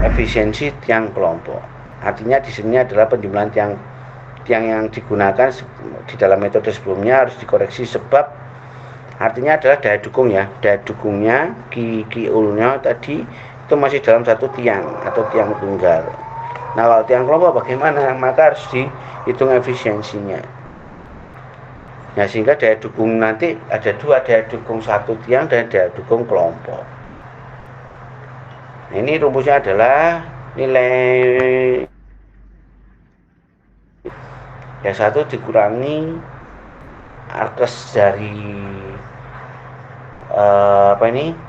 efisiensi tiang kelompok. Artinya di sini adalah penjumlahan tiang yang digunakan di dalam metode sebelumnya harus dikoreksi, sebab artinya adalah daya dukung ya, daya dukungnya Q-nya tadi itu masih dalam satu tiang atau tiang tunggal. Nah kalau tiang kelompok bagaimana? Maka harus dihitung efisiensinya. Nah sehingga daya dukung nanti ada dua, daya dukung satu tiang dan daya dukung kelompok. Nah, ini rumusnya adalah nilai ya 1 dikurangi arkes dari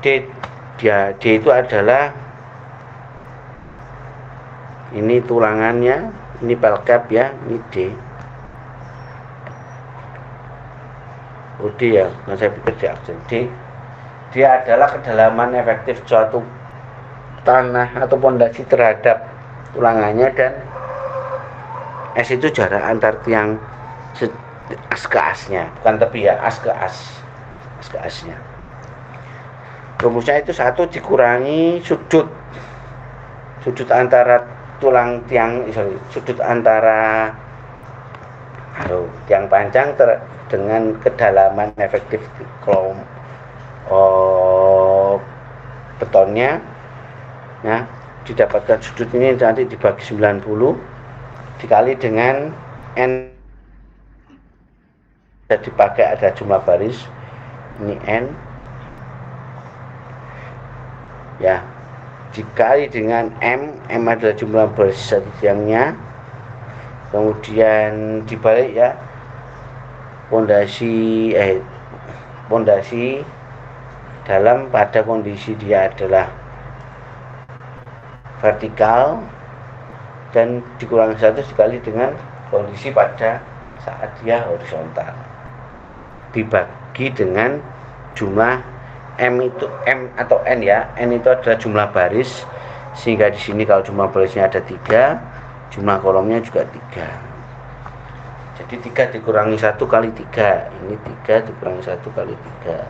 D. D itu adalah ini tulangannya, ini pelcap ya, ini D. D ya, nah saya pikir di aksen D. Dia adalah kedalaman efektif suatu tanah atau pondasi terhadap tulangannya, dan S itu jarak antar tiang as ke asnya, bukan tepi ya, as ke asnya. Rumusnya itu 1 dikurangi sudut antara tulang tiang, sudut antara tiang panjang dengan kedalaman efektif betonnya. Nah, didapatkan sudut ini nanti dibagi 90 dikali dengan N, jadi dipakai ada jumlah baris, ini N ya, dikali dengan M adalah jumlah baris satu tiangnya, kemudian dibalik ya, pondasi dalam pada kondisi dia adalah vertikal, dan dikurangi 1 dikali dengan kondisi pada saat dia horizontal, dibagi dengan jumlah M itu M atau N ya, N itu adalah jumlah baris, sehingga di sini kalau jumlah barisnya ada 3, jumlah kolomnya juga 3. Jadi 3 dikurangi 1 kali 3, ini 3 dikurangi 1 kali 3,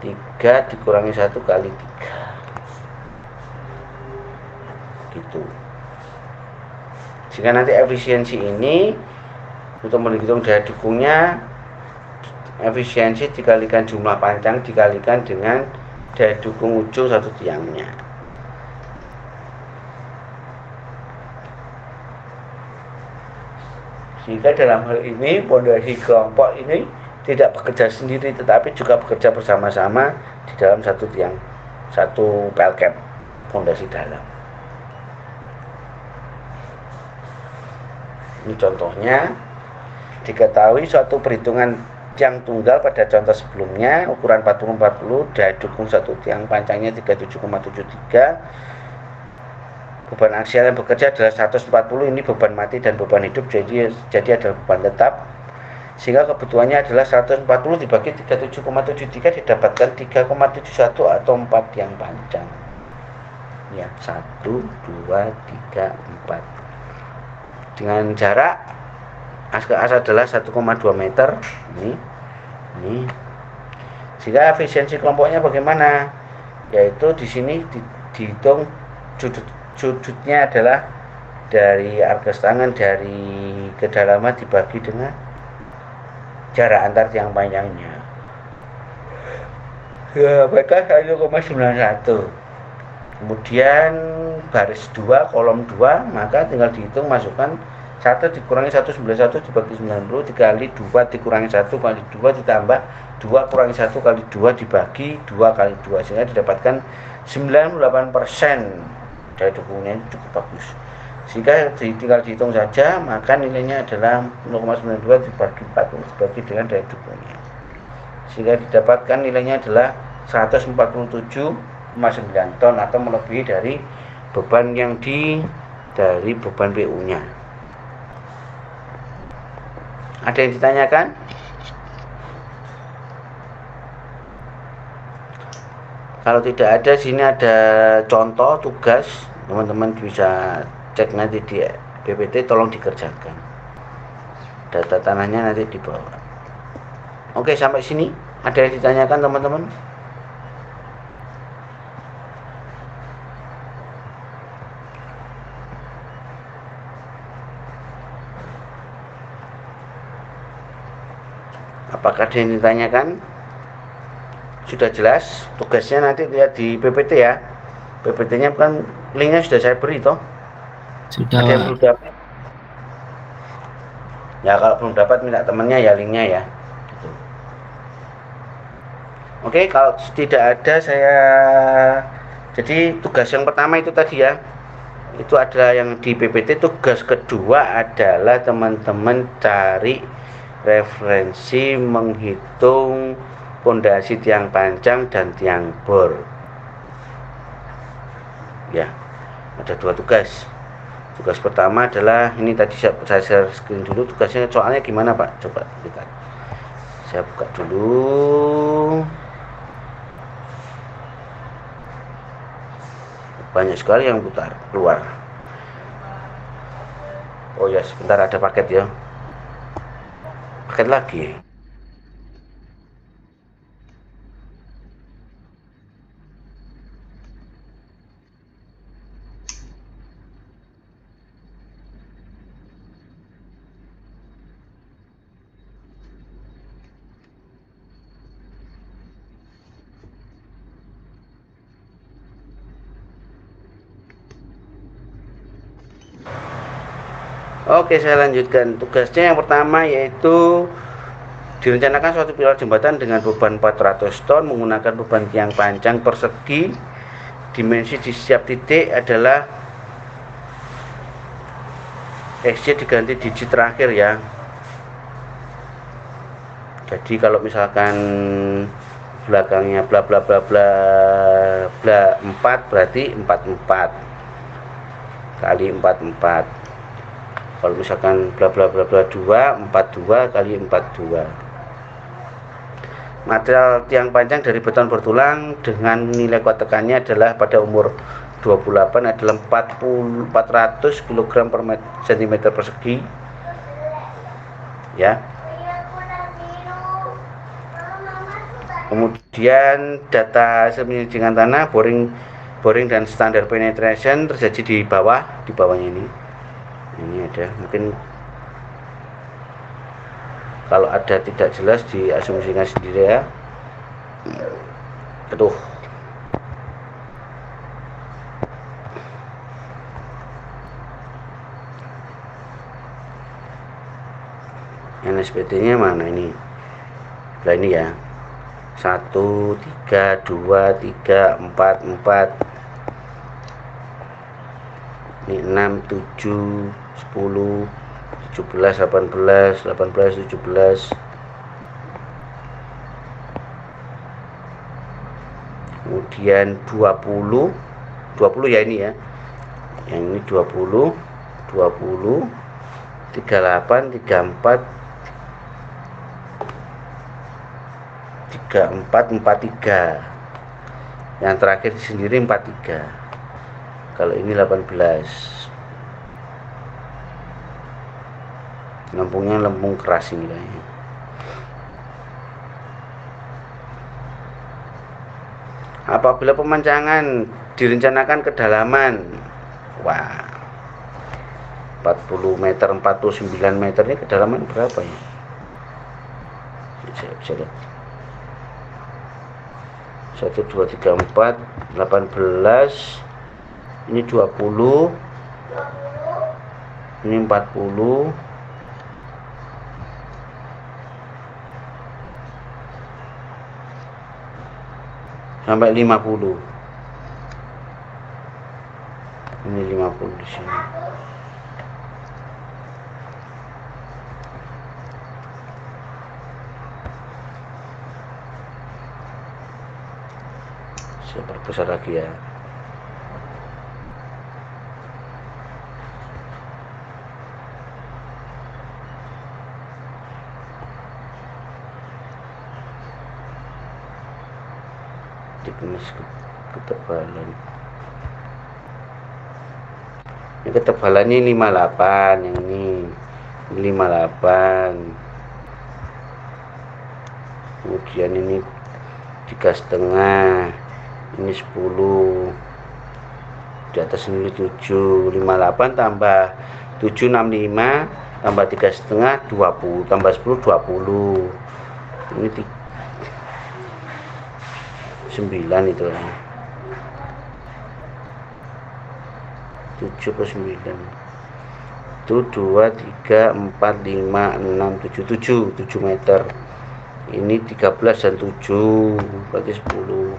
3 dikurangi 1 kali 3, gitu. Sehingga nanti efisiensi ini untuk menghitung daya dukungnya, efisiensi dikalikan jumlah panjang dikalikan dengan daya dukung ujung satu tiangnya. Sehingga dalam hal ini pondasi kelompok ini tidak bekerja sendiri, tetapi juga bekerja bersama-sama di dalam satu tiang, satu pelcap pondasi dalam. Ini contohnya, diketahui suatu perhitungan tiang tunggal pada contoh sebelumnya, ukuran 40-40, daya dukung satu tiang panjangnya 37,73, beban aksial yang bekerja adalah 140, ini beban mati dan beban hidup, jadi adalah beban tetap, sehingga kebutuhannya adalah 140 dibagi 37,73 didapatkan 3,71 atau 4 tiang panjang ya, 1, 2, 3, 4 dengan jarak as ke as adalah 1,2 meter. Ini sehingga efisiensi kelompoknya bagaimana, yaitu di sini dihitung sudutnya adalah dari arkes tangan dari kedalaman dibagi dengan jarak antar tiang panjangnya ya, maka 1,91. Kemudian baris 2 kolom 2, maka tinggal dihitung, masukkan 1 dikurangi 191 dibagi 90 dikali 2 dikurangi 1 kali 2 ditambah 2 kurangi 1 kali 2 dibagi 2 kali 2, sehingga didapatkan 98%. Daya dukungnya cukup bagus, sehingga tinggal dihitung saja, maka nilainya adalah 0,92 dibagi 40 dibagi dengan daya dukungnya, sehingga didapatkan nilainya adalah 147,9 ton atau melebihi dari beban yang dari beban PU nya. Ada yang ditanyakan? Kalau tidak ada, sini ada contoh tugas, teman-teman bisa cek nanti di PPT, tolong dikerjakan. Data tanahnya nanti di bawah. Oke, sampai sini ada yang ditanyakan teman-teman? Apakah ada yang ditanyakan? Sudah jelas tugasnya, nanti lihat di PPT ya. PPT-nya kan linknya sudah saya beri toh. Sudah, Ada yang Pak. belum dapat? Ya kalau belum dapat minta temennya ya linknya ya. Gitu. Oke, kalau tidak ada saya. Jadi tugas yang pertama itu tadi ya. Itu adalah yang di PPT. Tugas kedua adalah teman-teman cari referensi menghitung pondasi tiang panjang dan tiang bor. Ya, ada dua tugas. Tugas pertama adalah ini tadi saya share screen dulu. Tugasnya soalnya gimana Pak? Coba lihat. Saya buka dulu. Banyak sekali yang putar keluar. Oh ya, sebentar, ada paket ya. Paket lagi. Oke, saya lanjutkan. Tugasnya yang pertama yaitu direncanakan suatu pilar jembatan dengan beban 400 ton menggunakan beban tiang panjang persegi. Dimensi di setiap titik adalah XY diganti digit terakhir ya. Jadi kalau misalkan belakangnya bla bla bla bla bla 4 berarti 44 kali 44. Kalau misalkan bla bla bla bla 2, 42 kali 42. Material tiang panjang dari beton bertulang dengan nilai kuat tekannya adalah pada umur 28 adalah 400 kg per cm persegi ya. Kemudian data hasil penyelidikan tanah, boring dan standar penetration terjadi di bawahnya ini. Ini ada, mungkin kalau ada tidak jelas diasumsikan sendiri ya. Aduh. NSPT-nya mana ini? Nah ini ya. 1, 3, 2, 3, 4, 4. Ini 6, 7, 10, 17, 18, 18, 17. Kemudian 20 ya ini ya. Yang ini 20, 20, 38, 34, 34, 43. Yang terakhir sendiri 43. Kalau ini 18. Lempungnya lempung keras ini kayaknya. Apabila pemancangan direncanakan kedalaman 40 meter, 49 meter, ini kedalaman berapa ya? Saya bisa lihat. 1, 2, 3, 4, 18. Ini 20. Ini 40. Sampai 50. Ini 50 di sini. Saya perbesar lagi ya. Thickness ketebalan. Ini ketebalannya 58, yang ini 58. Kemudian ini 3,5, ini 10. Di atas ini 7, 58 tambah 7, 65 tambah 3,5 20, tambah 10 20. Ini 9 itu 7 plus 9 itu 2, 3, 4, 5, 6, 7 meter. Ini 13 dan 7 berarti 10,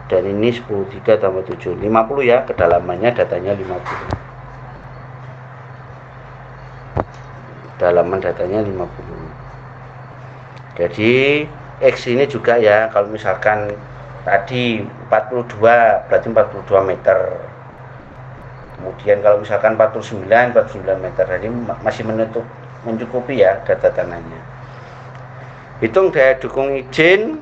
dan ini 10, 3 tambah 7 50 ya, kedalamannya datanya 50, kedalaman datanya 50. Jadi X ini juga ya, kalau misalkan tadi 42 berarti 42 meter, kemudian kalau misalkan 49 meter, jadi masih mencukupi ya data tanahnya. Hitung daya dukung izin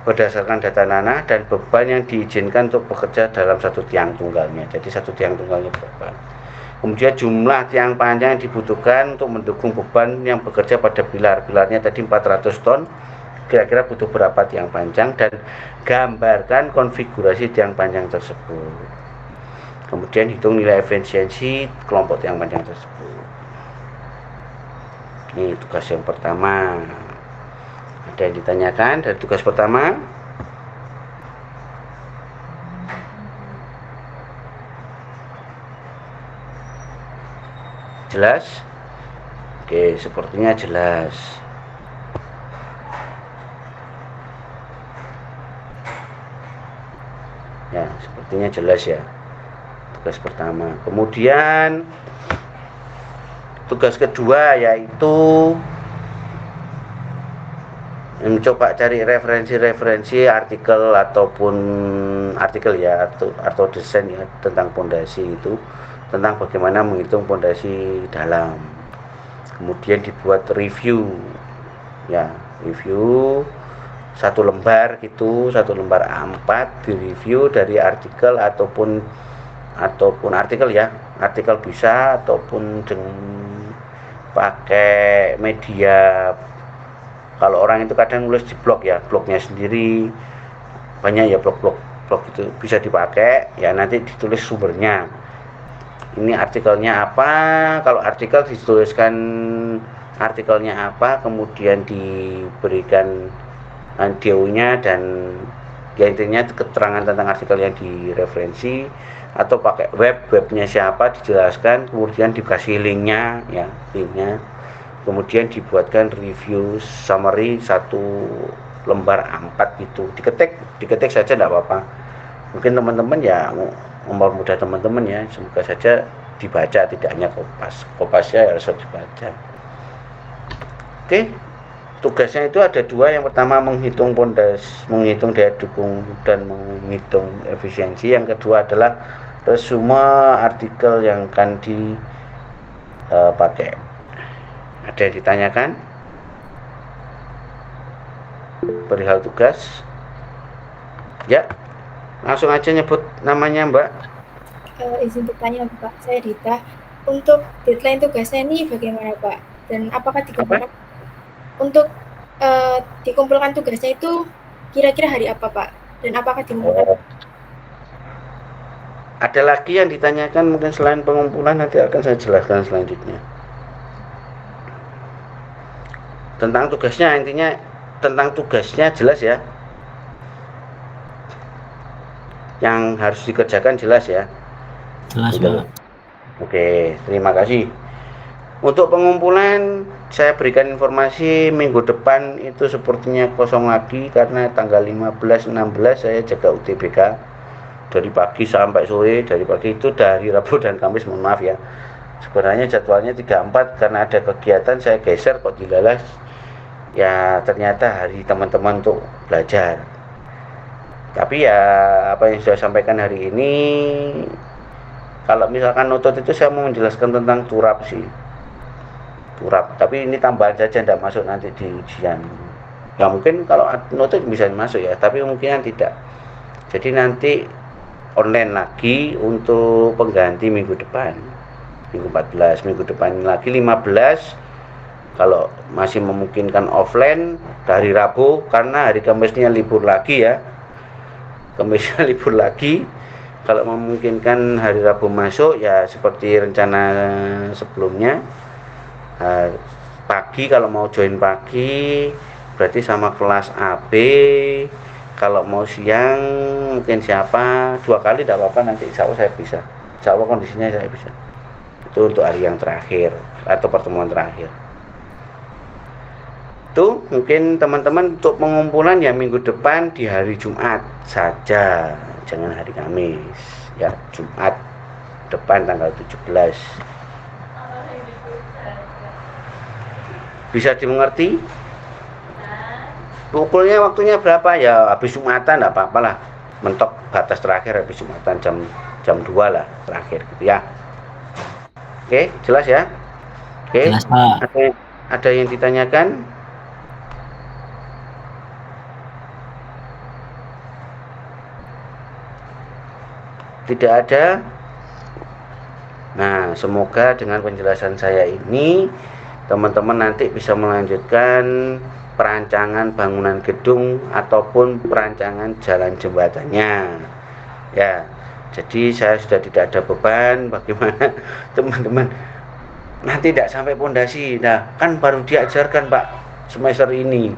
berdasarkan data tanah dan beban yang diizinkan untuk bekerja dalam satu tiang tunggalnya. Jadi satu tiang tunggalnya berapa. Kemudian jumlah tiang panjang yang dibutuhkan untuk mendukung beban yang bekerja pada pilar-pilarnya tadi 400 ton. Kira-kira butuh berapa tiang panjang, dan gambarkan konfigurasi tiang panjang tersebut. Kemudian hitung nilai efisiensi kelompok tiang panjang tersebut. Ini tugas yang pertama. Ada yang ditanyakan dari tugas pertama? Jelas? Oke, sepertinya jelas. Ya, sepertinya jelas ya. Tugas pertama. Kemudian tugas kedua yaitu mencoba cari referensi artikel ataupun artikel ya, atau desain ya tentang pondasi itu, tentang bagaimana menghitung pondasi dalam. Kemudian dibuat review ya, review satu lembar gitu, satu lembar A4 direview dari artikel ataupun artikel ya, artikel bisa ataupun dengan pakai media. Kalau orang itu kadang nulis di blog ya, blognya sendiri banyak ya, blog itu bisa dipakai ya, nanti ditulis sumbernya. Ini artikelnya apa, kalau artikel dituliskan artikelnya apa, kemudian diberikan DO-nya dan ya intinya keterangan tentang artikel yang direferensi, atau pakai webnya siapa dijelaskan, kemudian dikasih linknya ya, kemudian dibuatkan review summary satu lembar A4 gitu, diketik saja tidak apa-apa. Mungkin teman-teman ya mempermudah teman-teman ya, semoga saja dibaca, tidak hanya kopasnya harus dibaca. Oke, tugasnya itu ada dua. Yang pertama menghitung menghitung daya dukung dan menghitung efisiensi. Yang kedua adalah resume artikel yang akan dipakai. Ada yang ditanyakan perihal tugas? Ya, langsung aja nyebut namanya Mbak. Izin bertanya Pak, saya Dita. Untuk deadline tugasnya ini bagaimana Pak? Dan apakah dikumpulkan untuk dikumpulkan tugasnya itu kira-kira hari apa Pak? Dan apakah dikumpulkan? Ada lagi yang ditanyakan mungkin selain pengumpulan, nanti akan saya jelaskan selanjutnya. Tentang tugasnya, intinya tentang tugasnya jelas ya, yang harus dikerjakan jelas ya. Jelas Pak. Oke, terima kasih. Untuk pengumpulan saya berikan informasi minggu depan itu sepertinya kosong lagi, karena tanggal 15-16 saya jaga UTBK dari pagi sampai sore. Dari pagi itu dari Rabu dan Kamis, mohon maaf ya, sebenarnya jadwalnya 34, karena ada kegiatan saya geser kok dilalas ya, ternyata hari teman-teman untuk belajar. Tapi ya apa yang saya sampaikan hari ini, kalau misalkan notot itu saya mau menjelaskan tentang turap sih, turap, tapi ini tambahan saja, tidak masuk nanti di ujian ya. Mungkin kalau notot bisa masuk ya, tapi kemungkinan tidak. Jadi nanti online lagi untuk pengganti minggu depan, minggu 14, minggu depan lagi 15. Kalau masih memungkinkan offline dari Rabu, karena hari Kamisnya libur lagi ya, Kamisnya libur lagi. Kalau memungkinkan hari Rabu masuk ya seperti rencana sebelumnya, pagi kalau mau join pagi, berarti sama kelas AB. Kalau mau siang mungkin siapa 2 kali tidak apa-apa, nanti insya Allah saya bisa, insya Allah kondisinya saya bisa. Itu untuk hari yang terakhir atau pertemuan terakhir. Itu mungkin teman-teman untuk pengumpulan ya minggu depan di hari Jumat saja, jangan hari Kamis ya. Jumat depan tanggal 17. Bisa dimengerti? Pukulnya waktunya berapa ya? Habis Jumatan enggak apa-apa lah. Mentok batas terakhir habis Jumatan jam 2 lah terakhir gitu ya. Oke, jelas ya? Oke. Jelas, Pak. Ada yang ditanyakan? Tidak ada. Nah, semoga dengan penjelasan saya ini teman-teman nanti bisa melanjutkan perancangan bangunan gedung ataupun perancangan jalan jembatannya. Ya, jadi saya sudah tidak ada beban bagaimana teman-teman nanti tidak sampai pondasi. Nah, kan baru diajarkan Pak semester ini.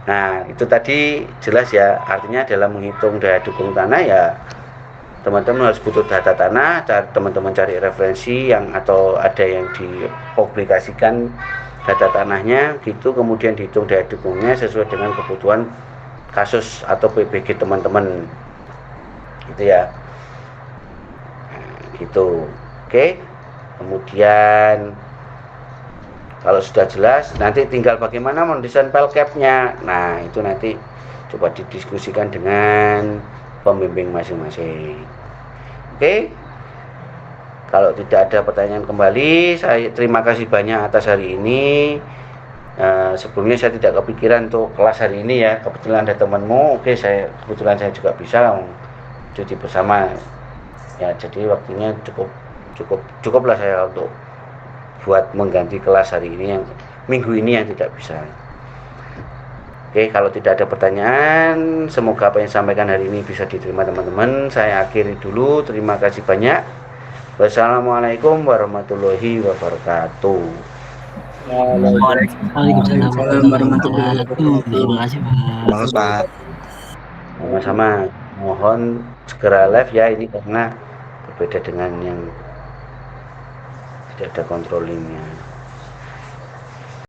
Nah, itu tadi jelas ya, artinya dalam menghitung daya dukung tanah ya teman-teman harus butuh data tanah, teman-teman cari referensi yang atau ada yang dipublikasikan data tanahnya gitu, kemudian dihitung daya dukungnya sesuai dengan kebutuhan kasus atau PBG teman-teman gitu ya. Nah, gitu. Oke. Kemudian kalau sudah jelas nanti tinggal bagaimana mendesain pelkepnya. Nah, itu nanti coba didiskusikan dengan pembimbing masing-masing. Oke. Kalau tidak ada pertanyaan kembali, saya terima kasih banyak atas hari ini. Sebelumnya saya tidak kepikiran untuk kelas hari ini ya. Kebetulan ada temanmu, oke, kebetulan saya juga bisa cuti bersama. Ya, jadi waktunya cukuplah saya untuk buat mengganti kelas hari ini yang minggu ini yang tidak bisa. Oke, kalau tidak ada pertanyaan, semoga apa yang disampaikan hari ini bisa diterima teman-teman. Saya akhiri dulu. Terima kasih banyak. Wassalamualaikum warahmatullahi wabarakatuh. Waalaikumsalam warahmatullahi wabarakatuh. Terima kasih, Pak. Sama-sama. Mohon segera live ya, ini karena berbeda dengan yang tidak ada controllingnya.